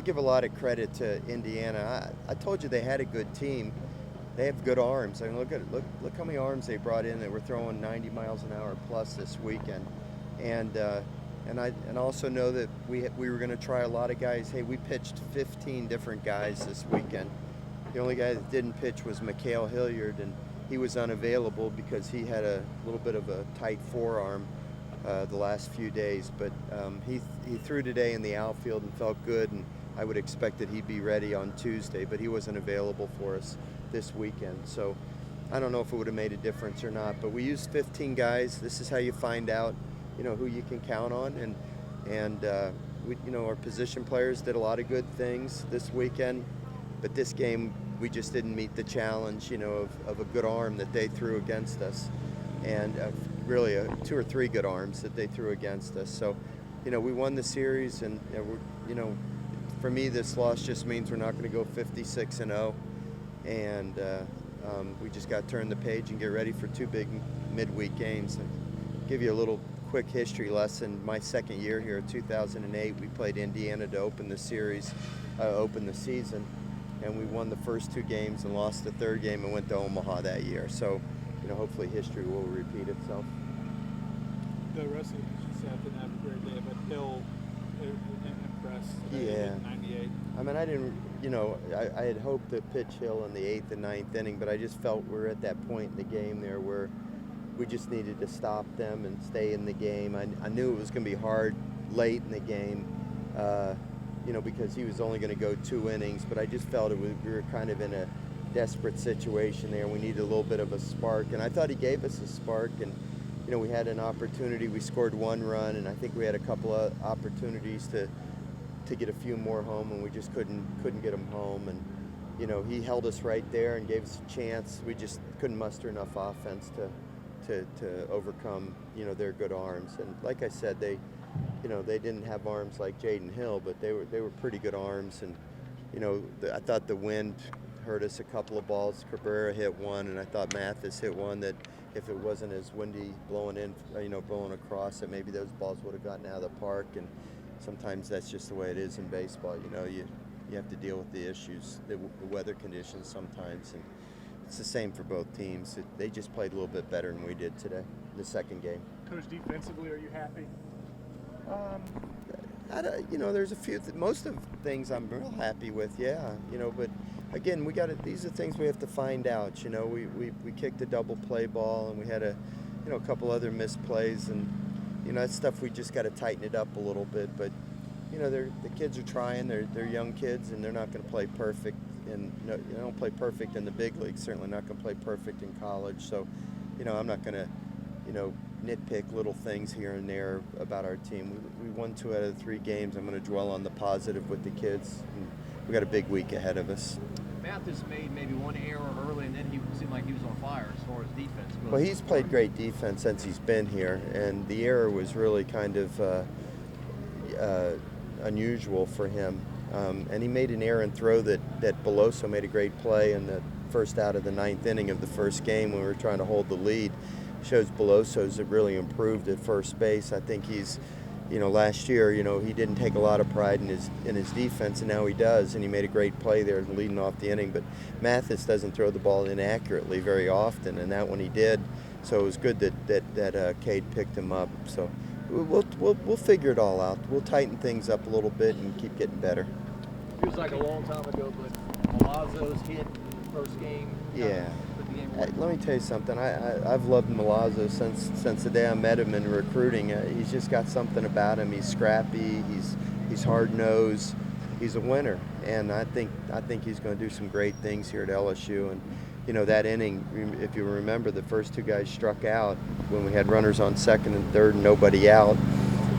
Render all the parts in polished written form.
give a lot of credit to Indiana. I told you they had a good team. They have good arms. I mean, look how many arms they brought in that were throwing 90 miles an hour plus this weekend, and I also know that we were going to try a lot of guys. Hey, we pitched 15 different guys this weekend. The only guy that didn't pitch was Mikhail Hilliard, and he was unavailable because he had a little bit of a tight forearm the last few days. But he threw today in the outfield and felt good, and I would expect that he'd be ready on Tuesday, but he wasn't available for us this weekend. So I don't know if it would have made a difference or not, but we used 15 guys. This is how you find out, who you can count on, and we, our position players did a lot of good things this weekend, but this game we just didn't meet the challenge, of a good arm that they threw against us, and really 2 or 3 good arms that they threw against us. So, we won the series, and for me, this loss just means we're not going to go 56-0, and we just got to turn the page and get ready for 2 big midweek games. And give you a little quick history lesson. My second year here, 2008, we played Indiana to open the series, open the season, and we won the first 2 games and lost the 3rd game and went to Omaha that year. So, hopefully history will repeat itself. The rest of the staff didn't have a great day, but Hill impressed. Yeah. 98. I mean, I didn't, I had hoped to pitch Hill in the 8th and 9th inning, but I just felt we're at that point in the game there where we just needed to stop them and stay in the game. I knew it was going to be hard late in the game, because he was only going to go 2 innings, but I just felt we were kind of in a desperate situation there. We needed a little bit of a spark, and I thought he gave us a spark, and we had an opportunity. We scored 1 run, and I think we had a couple of opportunities to get a few more home, and we just couldn't get them home. And he held us right there and gave us a chance. We just couldn't muster enough offense to overcome their good arms. And like I said, they didn't have arms like Jaden Hill, but they were pretty good arms. And I thought the wind hurt us a couple of balls. Cabrera hit one, and I thought Mathis hit one that if it wasn't as windy blowing in, blowing across it, maybe those balls would have gotten out of the park. And sometimes that's just the way it is in baseball. You have to deal with the issues, the weather conditions sometimes, and it's the same for both teams. They just played a little bit better than we did today, the second game. Coach, defensively, are you happy? There's a few. Most of things I'm real happy with, yeah. But again, these are things we have to find out. We kicked a double play ball, and we had a couple other missed plays, and that's stuff we just got to tighten it up a little bit. But the kids are trying. They're young kids, and they're not going to play perfect. And they don't play perfect in the big leagues. Certainly not going to play perfect in college. So, I'm not going to, nitpick little things here and there about our team. We won 2 out of the 3 games. I'm going to dwell on the positive with the kids. And we got a big week ahead of us. Mathis made maybe 1 error early, and then he seemed like he was on fire as far as defense goes. Well, he's played great defense since he's been here, and the error was really kind of unusual for him. And he made an errant throw that Beloso made a great play in the first out of the 9th inning of the first game when we were trying to hold the lead. Shows Beloso's really improved at first base. I think he's, last year, he didn't take a lot of pride in his defense, and now he does, and he made a great play there leading off the inning. But Mathis doesn't throw the ball inaccurately very often, and that one he did. So it was good that Cade picked him up. So we'll figure it all out. We'll tighten things up a little bit and keep getting better. Feels like a long time ago, but Malazzo's hit in the first game. Yeah. Put the game away. Let me tell you something. I've loved Malazzo since the day I met him in recruiting. He's just got something about him. He's scrappy. He's hard-nosed. He's a winner, and I think he's going to do some great things here at LSU. And that inning, if you remember, the first 2 guys struck out when we had runners on second and third and nobody out.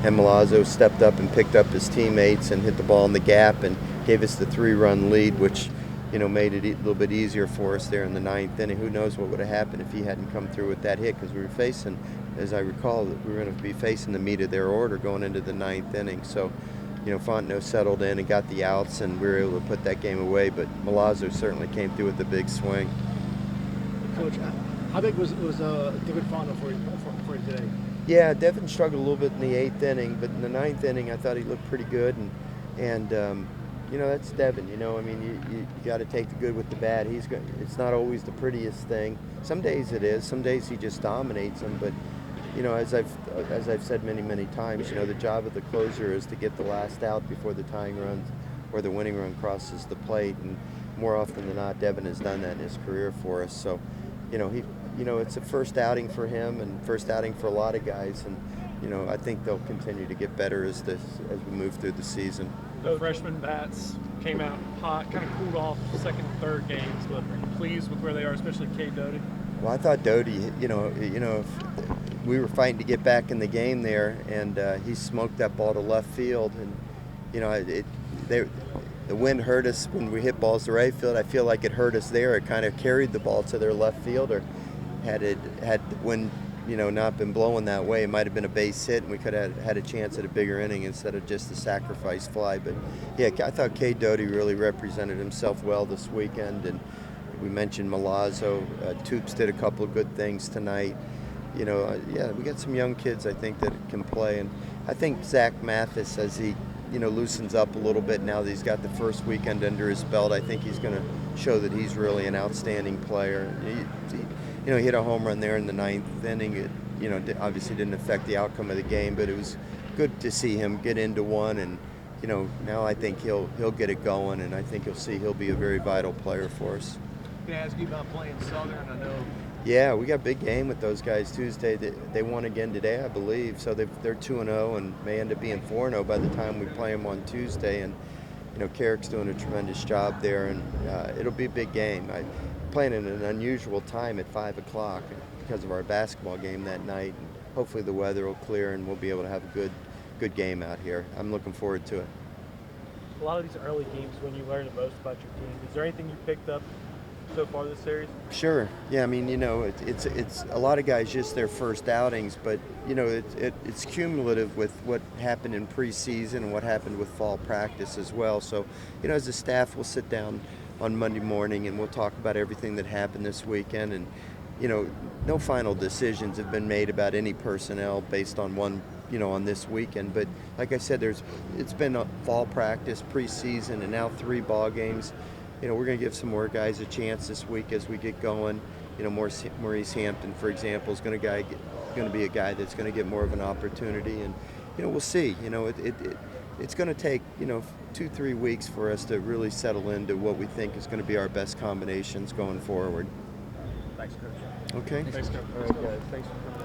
And Malazzo stepped up and picked up his teammates and hit the ball in the gap and gave us the 3-run lead, which made it a little bit easier for us there in the 9th inning. Who knows what would have happened if he hadn't come through with that hit, because we were facing, as I recall, we were going to be facing the meat of their order going into the 9th inning. So, Fontenot settled in and got the outs, and we were able to put that game away. But Malazzo certainly came through with a big swing. Coach, how big was David Fontenot for you today? Yeah, Devin struggled a little bit in the 8th inning, but in the 9th inning, I thought he looked pretty good, and That's Devin. I mean, you got to take the good with the bad. It's not always the prettiest thing. Some days it is. Some days he just dominates them. But as I've said many times, the job of the closer is to get the last out before the tying run or the winning run crosses the plate. And more often than not, Devin has done that in his career for us. So, it's a first outing for him and first outing for a lot of guys. And I think they'll continue to get better as we move through the season. The freshman bats came out hot, kind of cooled off second and third games, but are you pleased with where they are, especially Cade Doty? Well, I thought Doty, if we were fighting to get back in the game there, and he smoked that ball to left field, and the wind hurt us when we hit balls to right field. I feel like it hurt us there. It kind of carried the ball to their left fielder. Had the wind not been blowing that way, it might have been a base hit, and we could have had a chance at a bigger inning instead of just a sacrifice fly. But yeah, I thought Cade Doty really represented himself well this weekend, and we mentioned Milazzo. Toops did a couple of good things tonight. We got some young kids I think that can play, and I think Zach Mathis, as he loosens up a little bit now that he's got the first weekend under his belt, I think he's going to show that he's really an outstanding player. He hit a home run there in the ninth inning. It obviously didn't affect the outcome of the game, but it was good to see him get into one. And now I think he'll get it going, and I think he'll be a very vital player for us. Can I ask you about playing Southern? I know. Yeah, we got a big game with those guys Tuesday. They won again today, I believe. So they're 2-0 and may end up being 4-0 by the time we play them on Tuesday. And Carrick's doing a tremendous job there, and it'll be a big game. Playing at an unusual time at 5 o'clock because of our basketball game that night. And hopefully the weather will clear and we'll be able to have a good game out here. I'm looking forward to it. A lot of these early games when you learn the most about your team. Is there anything you picked up so far this series? Sure. Yeah, I mean, it's a lot of guys just their first outings, but it's cumulative with what happened in preseason and what happened with fall practice as well. So, as a staff, we'll sit down on Monday morning and we'll talk about everything that happened this weekend. And no final decisions have been made about any personnel based on on this weekend. But like I said, it's been a fall practice, preseason, and now 3 ball games. We're going to give some more guys a chance this week as we get going. Maurice Hampton, for example, is going to be a guy that's going to get more of an opportunity, and we'll see. It's going to take 2-3 weeks for us to really settle into what we think is going to be our best combinations going forward. Thanks, Coach. Okay. Thanks, Coach. All right, guys. Thanks for coming.